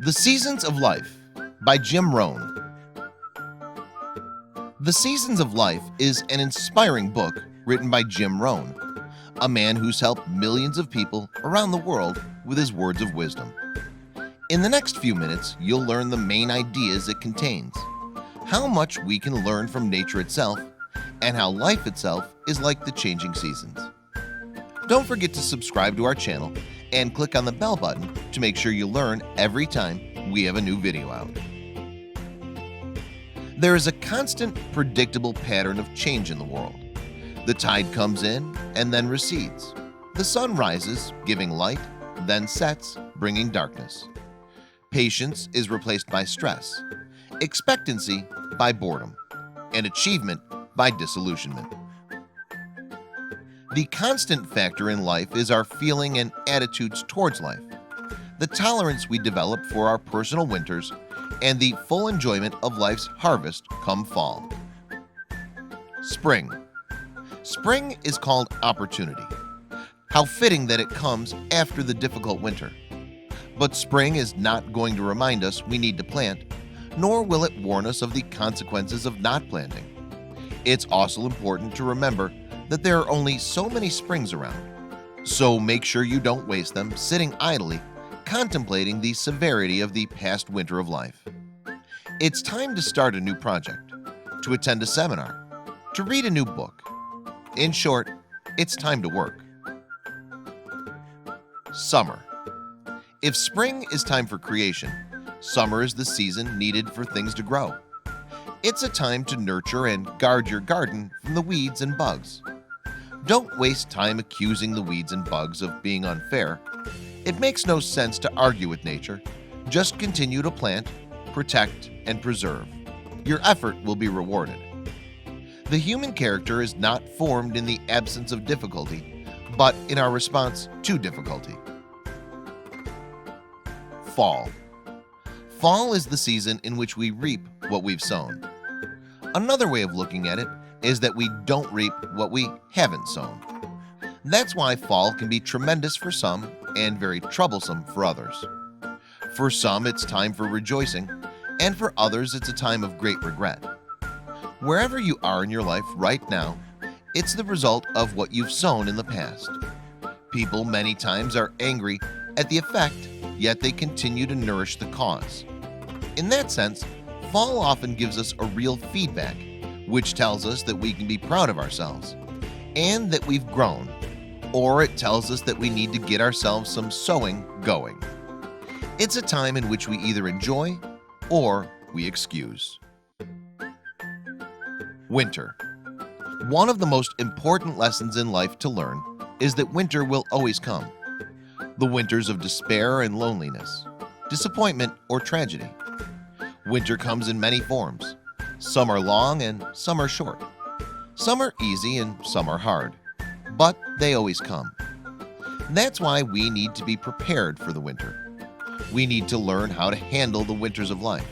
The Seasons of Life by Jim Rohn. The Seasons of Life is an inspiring book written by Jim Rohn, a man who's helped millions of people around the world with his words of wisdom. In the next few minutes, you'll learn the main ideas it contains, how much we can learn from nature itself, and how life itself is like the changing seasons. Don't forget to subscribe to our channel and click on the bell button to make sure you learn every time we have a new video out. There is a constant, predictable pattern of change in the world. The tide comes in and then recedes. The sun rises, giving light, then sets, bringing darkness. Patience is replaced by stress, expectancy by boredom, and achievement by disillusionment. The constant factor in life is our feeling and attitudes towards life, the tolerance we develop for our personal winters, and the full enjoyment of life's harvest come fall. Spring. Spring is called opportunity. How fitting that it comes after the difficult winter. But spring is not going to remind us we need to plant, nor will it warn us of the consequences of not planting. It's also important to remember that there are only so many springs around, so make sure you don't waste them sitting idly contemplating the severity of the past winter of life. It's time to start a new project, to attend a seminar, to read a new book. In short, it's time to work. Summer. If spring is time for creation, summer is the season needed for things to grow. It's a time to nurture and guard your garden from the weeds and bugs. Don't waste time accusing the weeds and bugs of being unfair. It makes no sense to argue with nature. Just continue to plant, protect, and preserve. Your effort will be rewarded. The human character is not formed in the absence of difficulty, but in our response to difficulty. Fall. Fall is the season in which we reap what we've sown. Another way of looking at it is that we don't reap what we haven't sown. That's why fall can be tremendous for some and very troublesome for others. For some, it's time for rejoicing, and for others, it's a time of great regret. Wherever you are in your life right now, it's the result of what you've sown in the past. People many times are angry at the effect, yet they continue to nourish the cause. In that sense, fall often gives us a real feedback, which tells us that we can be proud of ourselves and that we've grown, or it tells us that we need to get ourselves some sowing going. It's a time in which we either enjoy or we excuse. Winter. One of the most important lessons in life to learn is that winter will always come. The winters of despair and loneliness, disappointment or tragedy. Winter comes in many forms. Some are long and some are short. Some are easy and some are hard, but they always come. That's why we need to be prepared for the winter. We need to learn how to handle the winters of life.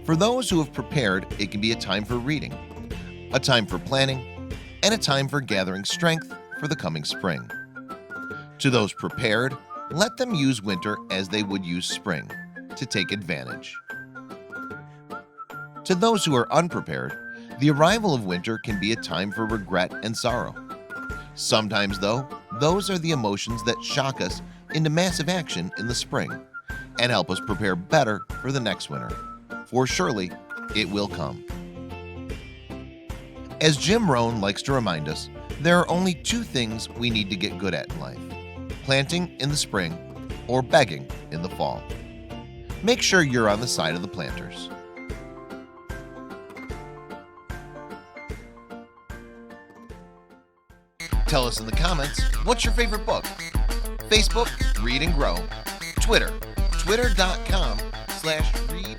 For those who have prepared, it can be a time for reading, a time for planning, and a time for gathering strength for the coming spring. To those prepared, let them use winter as they would use spring to take advantage. To those who are unprepared, the arrival of winter can be a time for regret and sorrow. Sometimes, though, those are the emotions that shock us into massive action in the spring and help us prepare better for the next winter, for surely it will come. As Jim Rohn likes to remind us, there are only two things we need to get good at in life: planting in the spring or begging in the fall. Make sure you're on the side of the planters. Tell us in the comments, what's your favorite book? Facebook, Read and Grow. Twitter, twitter.com/read